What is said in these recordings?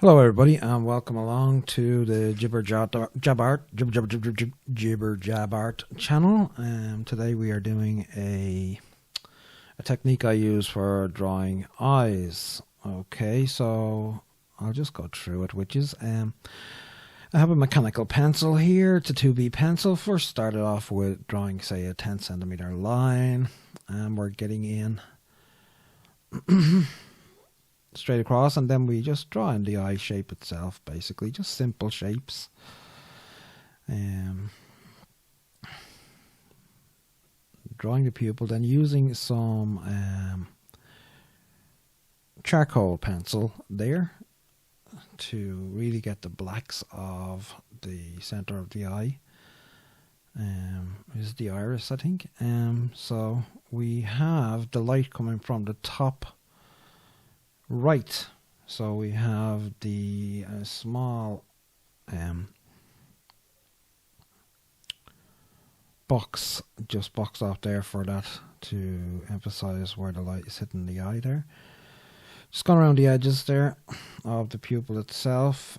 Hello, everybody, and welcome along to the Jibber Jab Art channel. Today we are doing a technique I use for drawing eyes. Okay, so I'll just go through it, which is I have a mechanical pencil here. It's a 2B pencil. First started off with drawing, say, a 10 centimeter line, and we're getting in straight across, and then we just draw in the eye shape itself, basically just simple shapes. Drawing the pupil, then using some charcoal pencil there to really get the blacks of the center of the eye. Is the iris, I think. So we have the light coming from the top right, so we have the small box off there for that to emphasize where the light is hitting the eye there. Just going around the edges there of the pupil itself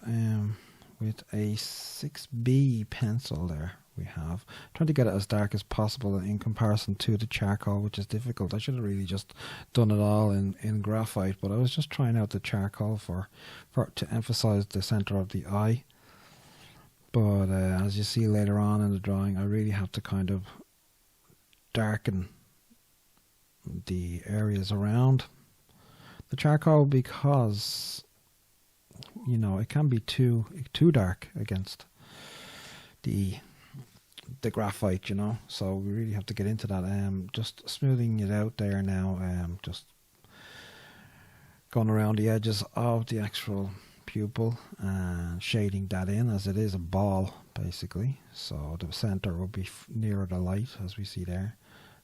with a 6B pencil there. We have trying to get it as dark as possible in comparison to the charcoal, which is difficult. I should have really just done it all in graphite, but I was just trying out the charcoal to emphasize the center of the eye. But as you see later on in the drawing, I really have to kind of darken the areas around the charcoal, because it can be too dark against the graphite, so we really have to get into that. Just smoothing it out there now, just going around the edges of the actual pupil and shading that in, as it is a ball basically, so the center will be nearer the light, as we see there,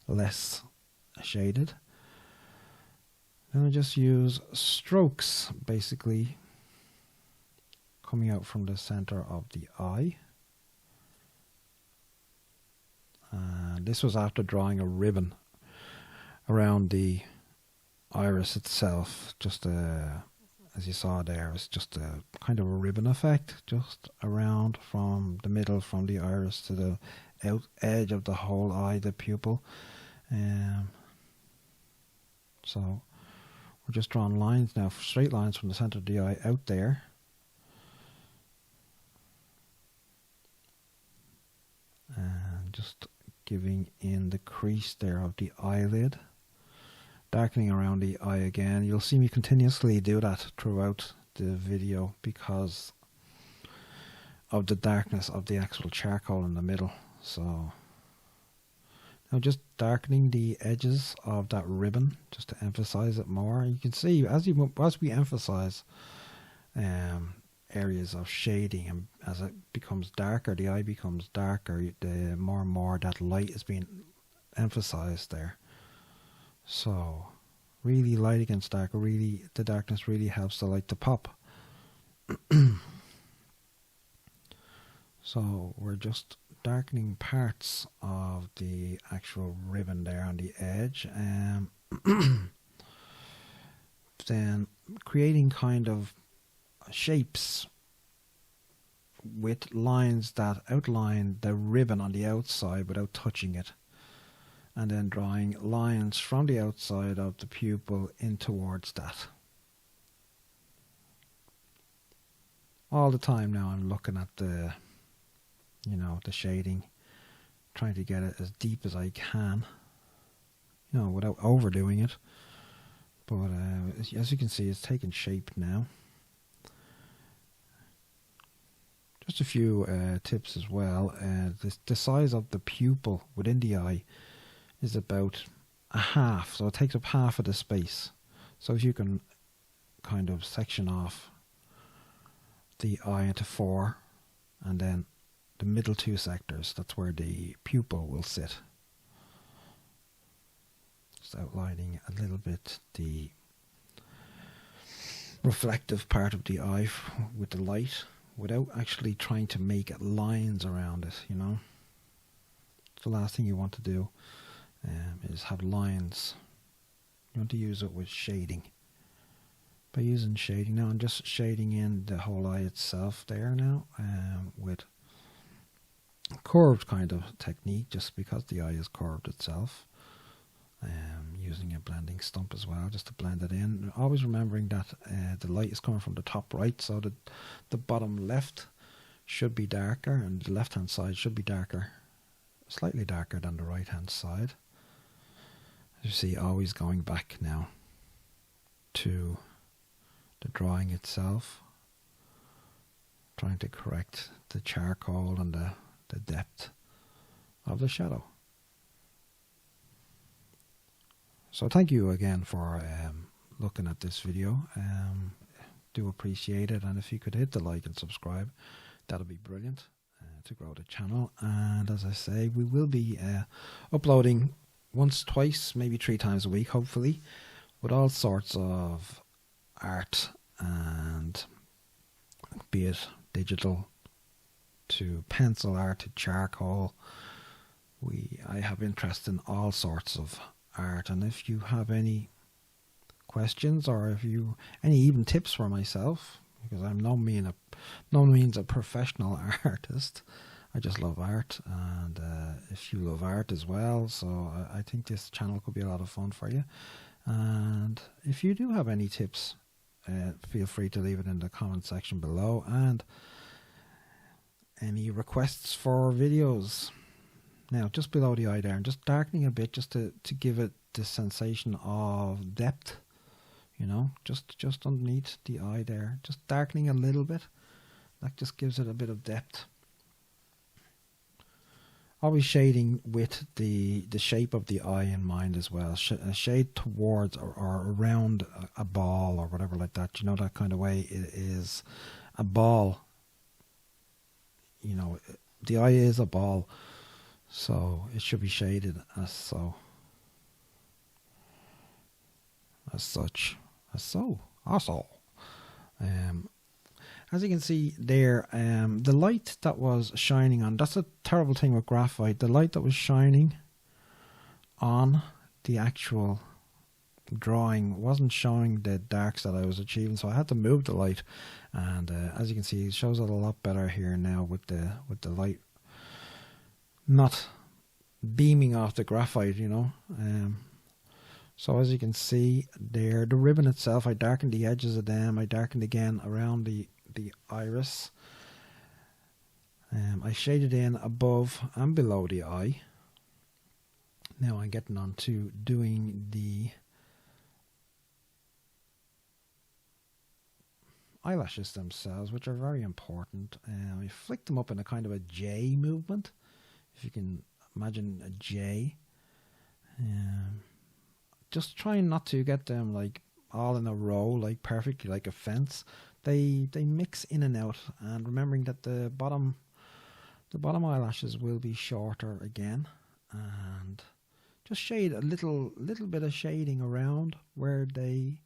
less shaded. Then I just use strokes basically coming out from the center of the eye. This was after drawing a ribbon around the iris itself, just as you saw there, it's just a kind of a ribbon effect, just around from the middle, from the iris to the edge of the whole eye, the pupil. So we're just drawing lines now, straight lines from the center of the eye out there. And just giving in the crease there of the eyelid, darkening around the eye again. You'll see me continuously do that throughout the video because of the darkness of the actual charcoal in the middle. So now just darkening the edges of that ribbon just to emphasize it more. You can see as we emphasize areas of shading, and as it becomes darker, the eye becomes darker, the more and more that light is being emphasized there. So really light against dark, really the darkness really helps the light to pop. So we're just darkening parts of the actual ribbon there on the edge, and then creating kind of shapes with lines that outline the ribbon on the outside without touching it, and then drawing lines from the outside of the pupil in towards that. All the time now I'm looking at the the shading, trying to get it as deep as I can, without overdoing it. But as you can see, it's taking shape now. Just a few tips as well. The size of the pupil within the eye is about a half, so it takes up half of the space. So if you can kind of section off the eye into 4, and then the middle 2 sectors, that's where the pupil will sit. Just outlining a little bit the reflective part of the eye with the light, without actually trying to make lines around it, The last thing you want to do is have lines. You want to use it with shading. by using shading now. I'm just shading in the whole eye itself there now, with curved kind of technique, just because the eye is curved itself. Using a blending stump as well, just to blend it in. Always remembering that the light is coming from the top right, so that the bottom left should be darker, and the left hand side should be darker, slightly darker than the right hand side. As you see, always going back now to the drawing itself, trying to correct the charcoal and the depth of the shadow. So thank you again for looking at this video. Do appreciate it, and if you could hit the like and subscribe, that'll be brilliant to grow the channel. And as I say, we will be uploading once, twice, maybe 3 times a week, hopefully, with all sorts of art, and be it digital to pencil art to charcoal. I have interest in all sorts of art, and if you have any questions, or if you any even tips for myself, because I'm no means a professional artist, I just love art, and if you love art as well, so I think this channel could be a lot of fun for you. And if you do have any tips, feel free to leave it in the comment section below, and any requests for videos. Now, just below the eye there, I'm just darkening a bit, just to give it the sensation of depth, you know, just underneath the eye there, just darkening a little bit. That just gives it a bit of depth. Always shading with the shape of the eye in mind as well. Shade towards or around a ball or whatever like that. You know, that kind of way. It is a ball. You know, the eye is a ball, so it should be shaded as so. As such. Also. As you can see there, the light that was shining on, that's a terrible thing with graphite, the light that was shining on the actual drawing wasn't showing the darks that I was achieving, so I had to move the light, and as you can see, it shows it a lot better here now with the light not beaming off the graphite, you know. So as you can see there, the ribbon itself, I darkened the edges of them, I darkened again around the iris. I shaded in above and below the eye. Now I'm getting on to doing the eyelashes themselves, which are very important. I flicked them up in a kind of a J movement, if you can imagine a J. Just trying not to get them like all in a row, like perfectly like a fence. They mix in and out, and remembering that the bottom eyelashes will be shorter again, and just shade a little bit of shading around where the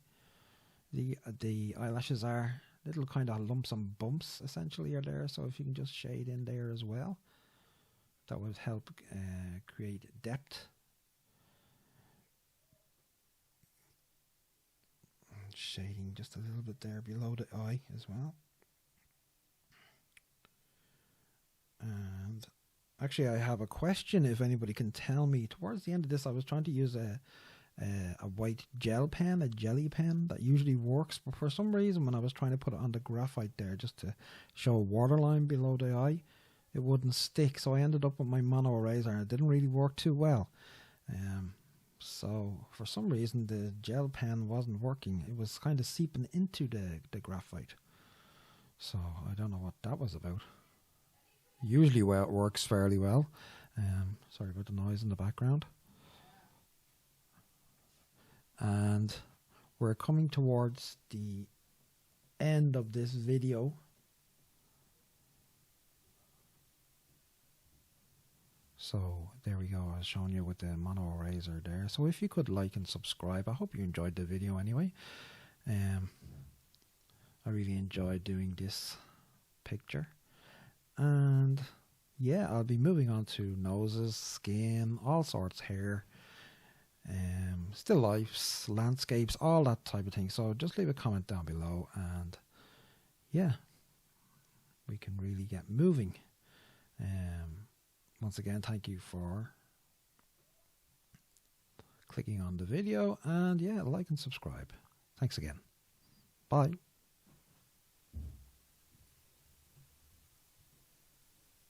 eyelashes are. Little kind of lumps and bumps essentially are there, so if you can just shade in there as well, that would help create depth. Shading just a little bit there below the eye as well. And actually, I have a question, if anybody can tell me. Towards the end of this, I was trying to use a white gel pen, a jelly pen that usually works, but for some reason when I was trying to put it on the graphite there just to show a waterline below the eye, it wouldn't stick, so I ended up with my mono eraser, and it didn't really work too well. So for some reason the gel pen wasn't working. It was kind of seeping into the graphite. So I don't know what that was about. Usually it works fairly well. Sorry about the noise in the background. And we're coming towards the end of this video. So there we go, I was showing you with the mono eraser there. So if you could like and subscribe, I hope you enjoyed the video anyway. I really enjoyed doing this picture. And yeah, I'll be moving on to noses, skin, all sorts, hair. still lifes, landscapes, all that type of thing. So just leave a comment down below, and yeah, we can really get moving. Once again, thank you for clicking on the video, and yeah, like and subscribe. Thanks again. Bye.